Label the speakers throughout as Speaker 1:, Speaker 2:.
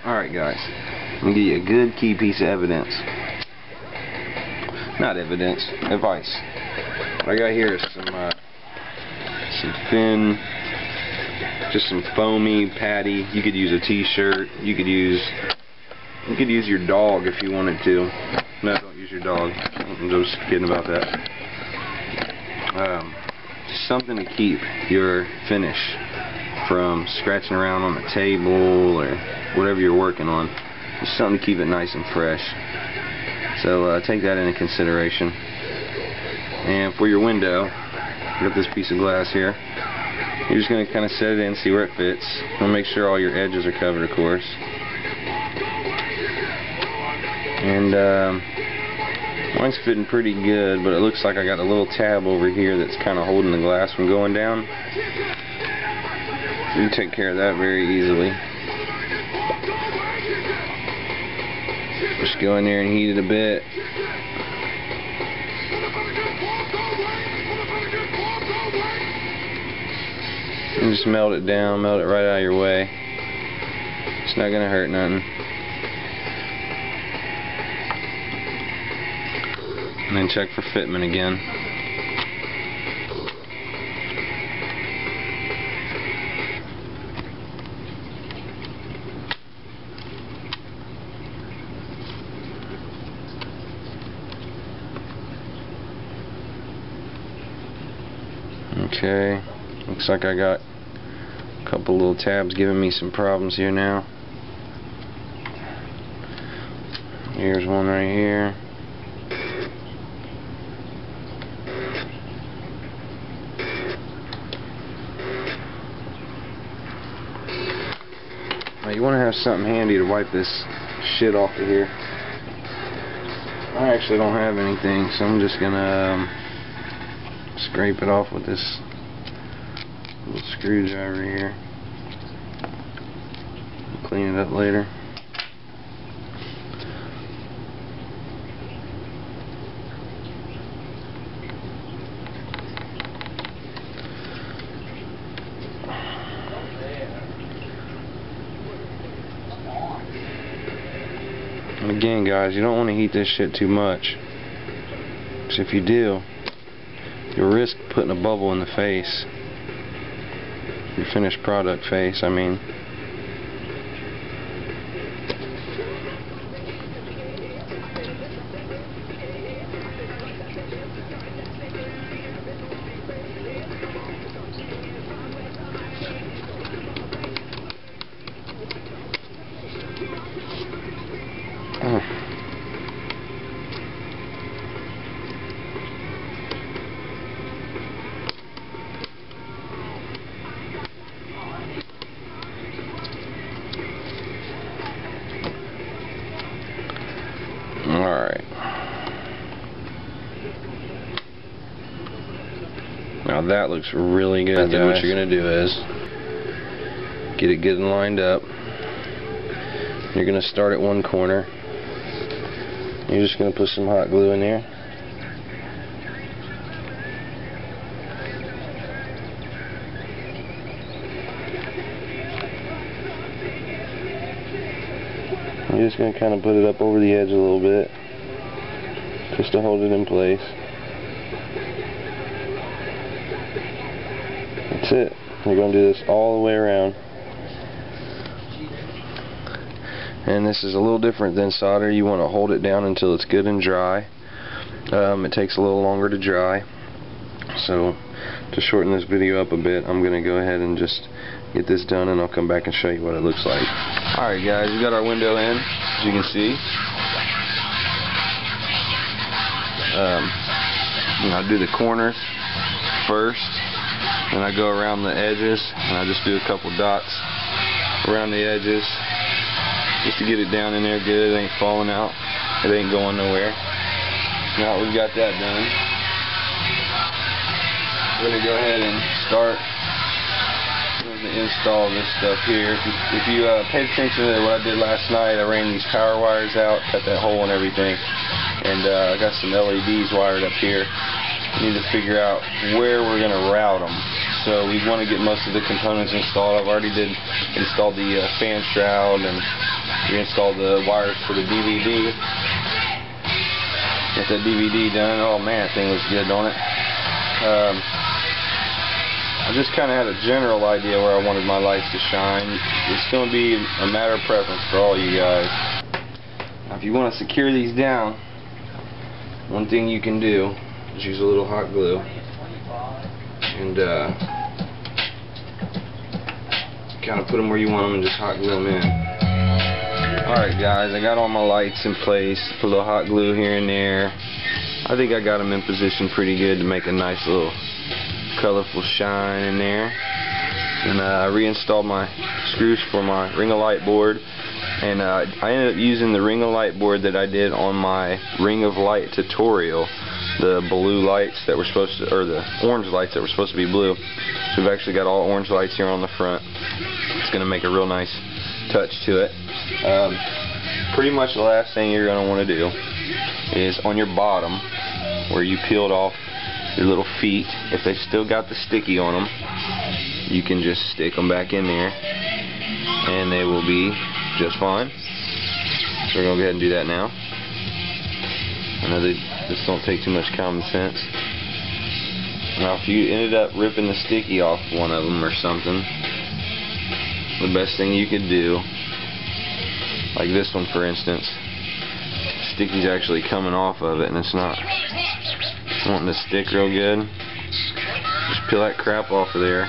Speaker 1: Alright guys, I'm going to give you a good key piece of evidence. Not evidence, advice. What I got here is some thin, just some foamy patty. You could use a t-shirt. You could use your dog if you wanted to. No, don't use your dog. I'm just kidding about that. Just something to keep your finish from scratching around on the table or whatever you're working on. Just something to keep it nice and fresh. So take that into consideration. And for your window, you got this piece of glass here. You're just going to kind of set it in, see where it fits. And make sure all your edges are covered, of course. And mine's fitting pretty good, but it looks like I got a little tab over here that's kind of holding the glass from going down. You can take care of that very easily. Just go in there and heat it a bit. And just melt it down, melt it right out of your way. It's not gonna hurt nothing. And then check for fitment again. Okay, looks like I got a couple little tabs giving me some problems here now. Here's one right here. Now you want to have something handy to wipe this shit off of here. I actually don't have anything, so I'm just gonna scrape it off with this little screwdriver here. Clean it up later. And again, guys, you don't want to heat this shit too much, because if you do, you'll risk putting a bubble in the face. Your finished product face, I mean. Alright. Now that looks really good. Then what you're going to do is get it good and lined up. You're going to start at one corner. You're just going to put some hot glue in there. You're just going to kind of put it up over the edge a little bit, just to hold it in place. That's it. You're going to do this all the way around. And this is a little different than solder. You want to hold it down until it's good and dry. It takes a little longer to dry. So to shorten this video up a bit, I'm going to go ahead and just get this done, and I'll come back and show you what it looks like. Alright guys, we got our window in, as you can see. I do the corners first, then I go around the edges, and I just do a couple dots around the edges just to get it down in there good. It ain't falling out, it ain't going nowhere. Now we've got that done, we're going to go ahead and start to install this stuff here. If you paid attention to what I did last night, I ran these power wires out, cut that hole and everything, and I got some LEDs wired up here. We need to figure out where we're going to route them. So we want to get most of the components installed. I've already installed the fan shroud and reinstalled the wires for the DVD. Get that DVD done. Oh man, that thing looks good, don't it? I just kind of had a general idea where I wanted my lights to shine. It's going to be a matter of preference for all you guys. Now, if you want to secure these down, one thing you can do is use a little hot glue and kind of put them where you want them and just hot glue them in. Alright guys, I got all my lights in place, put a little hot glue here and there. I think I got them in position pretty good to make a nice little colorful shine in there. And I reinstalled my screws for my ring of light board, and I ended up using the ring of light board that I did on my ring of light tutorial. The blue lights that were supposed to, or the orange lights that were supposed to be blue. So we've actually got all orange lights here on the front. It's going to make a real nice touch to it. Pretty much the last thing you're going to want to do is on your bottom where you peeled off your little feet, if they still got the sticky on them, you can just stick them back in there and they will be just fine. So we're going to go ahead and do that now. I know they just don't take too much common sense. Now if you ended up ripping the sticky off one of them or something, the best thing you could do, like this one for instance, sticky's actually coming off of it and it's not wanting to stick real good. Just peel that crap off of there.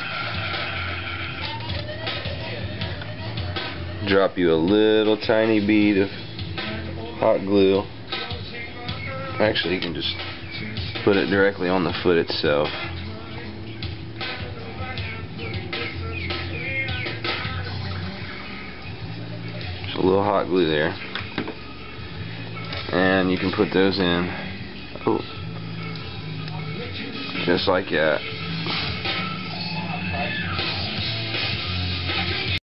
Speaker 1: Drop you a little tiny bead of hot glue. Actually, you can just put it directly on the foot itself. Just a little hot glue there. And you can put those in. Oh. Just like that.